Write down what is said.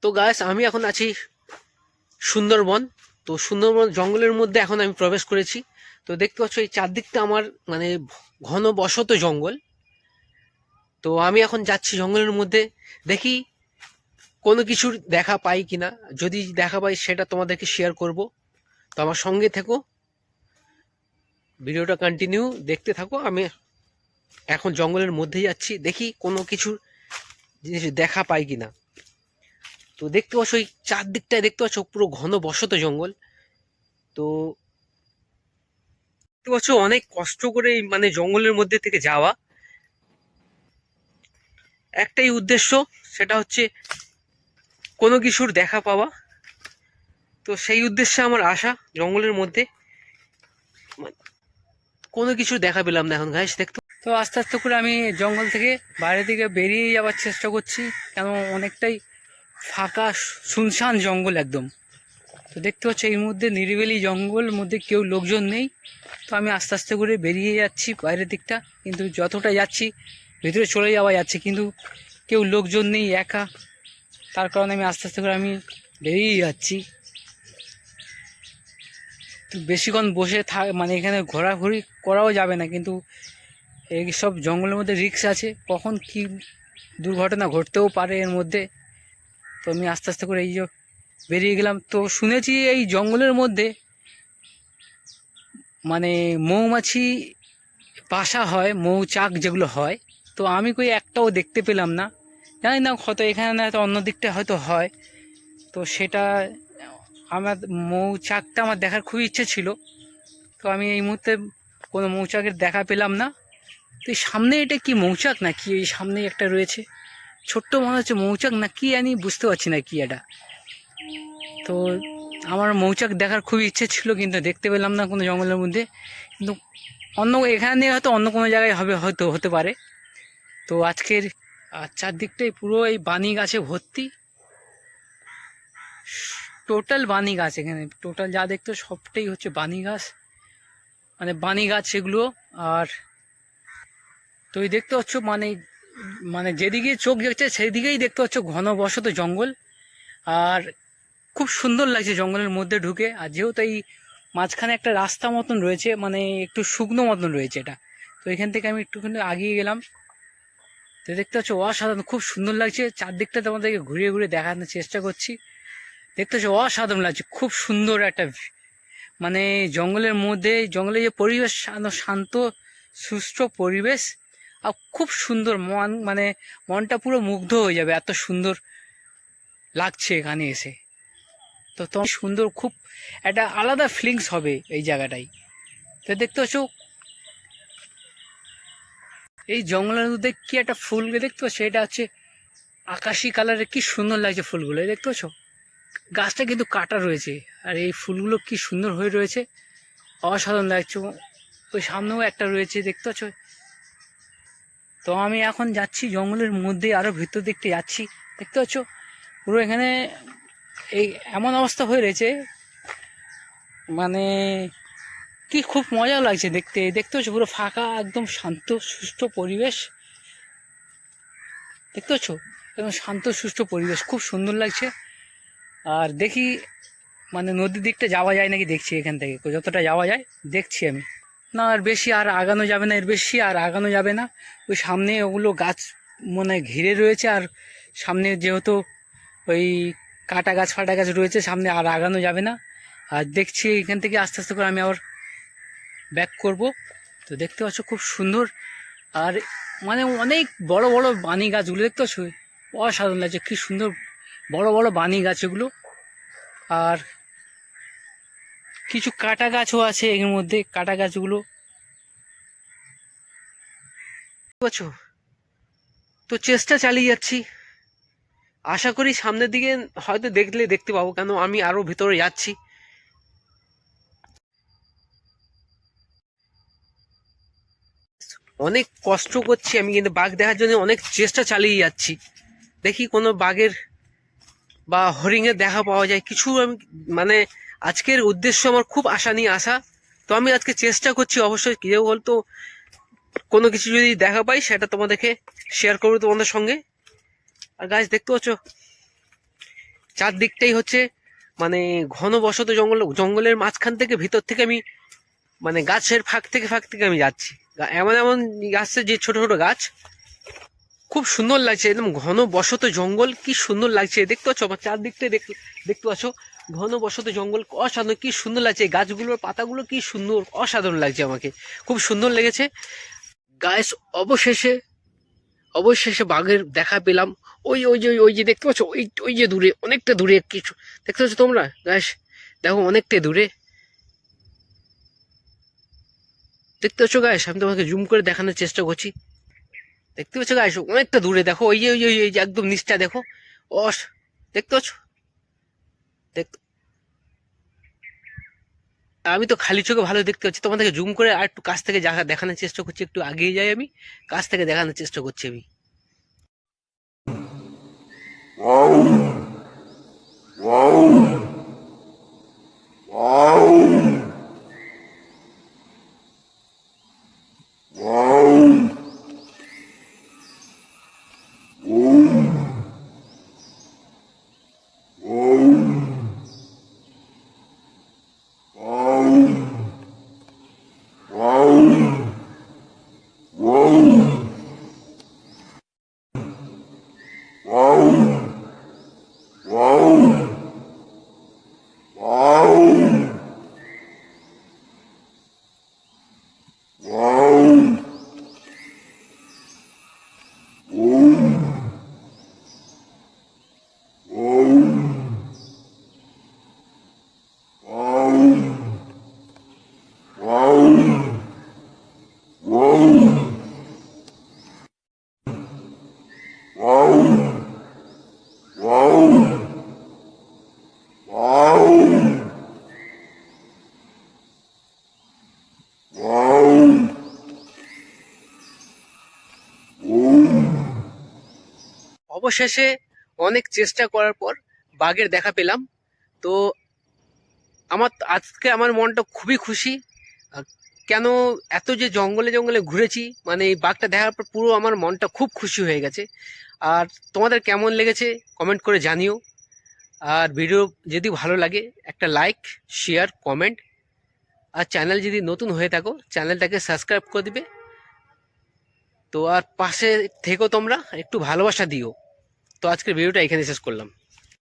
তো গাইস আমি এখন আছি সুন্দরবন। তো সুন্দরবন জঙ্গলের মধ্যে এখন আমি প্রবেশ করেছি। তো দেখতে পাচ্ছ এই চারদিকটা আমার মানে ঘন বসত জঙ্গল। তো আমি এখন যাচ্ছি জঙ্গলের মধ্যে, দেখি কোনো কিছুর দেখা পাই কিনা। যদি দেখা পাই সেটা তোমাদেরকে শেয়ার করব। তো আমার সঙ্গে থেকো, ভিডিওটা কন্টিনিউ দেখতে থাকো। আমি এখন জঙ্গলের মধ্যে যাচ্ছি, দেখি কোনো কিছুর জিনিস দেখা পাই কিনা। তো দেখতে পাচ্ছ এই চারদিকটায় দেখতে পাচ্ছ পুরো ঘন বসত জঙ্গল। তো দেখতে পাচ্ছ অনেক কষ্ট করে মানে জঙ্গলের মধ্যে থেকে যাওয়া, একটাই উদ্দেশ্য, সেটা হচ্ছে কোনো কিছুর দেখা পাওয়া। তো সেই উদ্দেশ্যে আমার আসা জঙ্গলের মধ্যে। কোনো কিছুর দেখা পেলাম না এখন গাইস, দেখতে। তো আস্তে আস্তে করে আমি জঙ্গল থেকে বাইরে দিকে বেরিয়ে যাওয়ার চেষ্টা করছি, কেন অনেকটাই ফাঁকা শুনশান জঙ্গল একদম। তো দেখতে হচ্ছে এর মধ্যে নিরিবিলি জঙ্গল, মধ্যে কেউ লোকজন নেই। তো আমি আস্তে আস্তে করে বেরিয়ে যাচ্ছি বাইরের দিকটা, কিন্তু যতটা যাচ্ছি ভিতরে চলে যাওয়া যাচ্ছে, কিন্তু কেউ লোকজন নেই, একা। তার কারণে আমি আস্তে আস্তে করে আমি বেরিয়ে যাচ্ছি। তো বেশিক্ষণ বসে মানে এখানে ঘোরাঘুরি করাও যাবে না, কিন্তু এই সব জঙ্গলের মধ্যে রিস্ক আছে, কখন কি দুর্ঘটনা ঘটতেও পারে এর মধ্যে। তো আমি আস্তে আস্তে করে এই যে বেরিয়ে গেলাম। তো শুনেছি এই জঙ্গলের মধ্যে মানে মৌমাছি বাসা হয়, মৌচাক যেগুলো হয়। তো আমি কই একটাও দেখতে পেলাম না, জানি না, হয়তো এখানে না, হয়তো অন্য দিকটা হয়তো হয়। তো সেটা আমার মৌচাকটা আমার দেখার খুবই ইচ্ছে ছিল। তো আমি এই মুহূর্তে কোনো মৌচাকের দেখা পেলাম না। তো এই সামনে এটা কি মৌচাক না কি? এই সামনে একটা রয়েছে ছোট্ট, মনে হচ্ছে মৌচাক না কি, আমি বুঝতে পারছি না কি এটা। তো আমার মৌচাক দেখার খুবই ইচ্ছে ছিল, কিন্তু দেখতে পেলাম না কোনো জঙ্গলের মধ্যে। কিন্তু অন্য এখানে হয়তো অন্য কোনো জায়গায় হবে, হয়তো হতে পারে। তো আজকের চারদিকটাই পুরো এই বানি গাছে ভর্তি, টোটাল বানি গাছ। এখানে টোটাল যা দেখতো সবটাই হচ্ছে বানি গাছ, মানে বানি গাছ সেগুলো। আর তো এই দেখতে পাচ্ছ মানে মানে যেদিকে চোখ যাচ্ছে সেদিকেই দেখতে পাচ্ছ ঘন বসত জঙ্গল। আর খুব সুন্দর লাগছে জঙ্গলের মধ্যে ঢুকে। আর যেহেতু এই মাঝখানে একটা রাস্তা মতন রয়েছে, মানে একটু শুকনো মতন রয়েছে এটা। তো এখান থেকে আমি একটুখানি আগিয়ে গেলাম। তো দেখতে পাচ্ছ অসাধারণ, খুব সুন্দর লাগছে। চারদিকটা তোমাদেরকে ঘুরিয়ে ঘুরিয়ে দেখানোর চেষ্টা করছি। দেখতে পাচ্ছ অসাধারণ লাগছে, খুব সুন্দর একটা মানে জঙ্গলের মধ্যে, জঙ্গলের যে পরিবেশ, শান্ত সুষ্ঠ পরিবেশ। আর খুব সুন্দর মন, মানে মনটা পুরো মুগ্ধ হয়ে যাবে, এত সুন্দর লাগছে এখানে এসে। তো তোমার সুন্দর, খুব একটা আলাদা ফিলিংস হবে এই জায়গাটাই। তো দেখতে পাচ্ছ এই জঙ্গলের মধ্যে কি একটা ফুল দেখতে পাচ্ছ, এটা হচ্ছে আকাশি কালারের, কি সুন্দর লাগছে ফুলগুলো, দেখতে পাচ্ছ। গাছটা কিন্তু কাটা রয়েছে, আর এই ফুলগুলো কি সুন্দর হয়ে রয়েছে, অসাধারণ লাগছে। ওই সামনেও একটা রয়েছে, দেখতে পাচ্ছ। তো আমি এখন যাচ্ছি জঙ্গলের মধ্যে, আরো ভিতর দিকটা যাচ্ছি। দেখতে পাচ্ছ পুরো এখানে এই এমন অবস্থা হয়ে রয়েছে, মানে কি খুব মজা লাগছে দেখতে। দেখতে পাচ্ছ পুরো ফাঁকা, একদম শান্ত সুষ্ঠু পরিবেশ। দেখতে পাচ্ছ একদম শান্ত সুষ্ঠু পরিবেশ, খুব সুন্দর লাগছে। আর দেখি মানে নদীর দিকটা যাওয়া যায় নাকি, দেখছি এখান থেকে যতটা যাওয়া যায় দেখছি আমি। না, আর বেশি আর আগানো যাবে না, এর বেশি আর আগানো যাবে না। ওই সামনে ওগুলো গাছ মানে ঘিরে রয়েছে, আর সামনে যেহেতু ওই কাটা গাছ ফাটা গাছ রয়েছে সামনে, আর আগানো যাবে না। আর দেখছি এখান থেকে আস্তে আস্তে করে আমি আবার ব্যাক করব। তো দেখতে পাচ্ছ খুব সুন্দর, আর মানে অনেক বড় বড় বানি গাছগুলো দেখতে পাচ্ছ, অসাধারণ লাগছে, কি সুন্দর বড় বড় বানি গাছ এগুলো। আর কিছু কাটা গাছও আছে এর মধ্যে, কাটা গাছগুলো পাচ্ছ। তো চেষ্টা চালিয়ে যাচ্ছি, আশা করি সামনের দিকে হয়তো দেখতে পাবো, কেন আমি আরো ভিতরে যাচ্ছি। অনেক কষ্ট করছি আমি, কিন্তু বাঘ দেখার জন্য অনেক চেষ্টা চালিয়ে যাচ্ছি। দেখি কোনো বাঘের বা হরিণের দেখা পাওয়া যায় কিছু। আমি মানে আজকের উদ্দেশ্য আমার খুব আশা নিয়ে আসা। তো আমি আজকে চেষ্টা করছি অবশ্যই, কেউ বলতো কোনো কিছু যদি দেখা পাই সেটা তোমাদেরকে শেয়ার করবো তোমাদের সঙ্গে। আর গাছ দেখতে পাচ্ছ চারদিকটাই হচ্ছে মানে ঘন বসত জঙ্গল, জঙ্গলের মাঝখান থেকে ভিতর থেকে আমি মানে গাছের ফাঁক থেকে আমি যাচ্ছি। এমন এমন গাছের যে ছোট ছোট গাছ, খুব সুন্দর লাগছে, একদম ঘন বসত জঙ্গল, কি সুন্দর লাগছে। দেখতে পাচ্ছ আমার চারদিকটাই দেখতে পাচ্ছ ঘন বসত জঙ্গল, অসাধারণ, কি সুন্দর লাগছে। এই গাছগুলোর পাতাগুলো কি সুন্দর, অসাধারণ লাগছে, আমাকে খুব সুন্দর লেগেছে গাইস। অবশেষে বাঘের দেখা পেলাম। ওই যে দেখতে পাচ্ছ, ওই যে দূরে, অনেকটা দূরে কিছু দেখতে পাচ্ছ তোমরা গাইস, দেখো অনেকটা দূরে দেখতে পাচ্ছ গাইস। আমি তোমাকে জুম করে দেখানোর চেষ্টা করছি। দেখতে পাচ্ছ গাইস, অনেকটা দূরে দেখো, ওই যে একদম নিচটা দেখো, অস দেখতে পাচ্ছ। দেখ, আমি তো খালি চোখে ভালো দেখতে পাচ্ছি, তোমাদেরকে জুম করে আর একটু কাছ থেকে দেখানোর চেষ্টা করছি। একটু আগিয়ে যাই, আমি কাছ থেকে দেখানোর চেষ্টা করছি আমি। অবশেষে অনেক চেষ্টা করার পর বাঘের দেখা পেলাম। তো আজকে আমার মনটা খুবই খুশি। আহ, কেন, এত যে জঙ্গলে জঙ্গলে ঘুরেছি, মানে এই বাঘটা দেখার পর পুরো আমার মনটা খুব খুশি হয়ে গেছে। আর তোমাদের কেমন লেগেছে কমেন্ট করে জানিও। আর ভিডিও যদি ভালো লাগে একটা লাইক, শেয়ার, কমেন্ট, আর চ্যানেল যদি নতুন হয়ে থাকো চ্যানেলটাকে সাবস্ক্রাইব করে দিবে। তো আর পাশে থেকো, তোমরা একটু ভালোবাসা দিও। তো আজকের ভিডিওটা এখানে শেষ করলাম।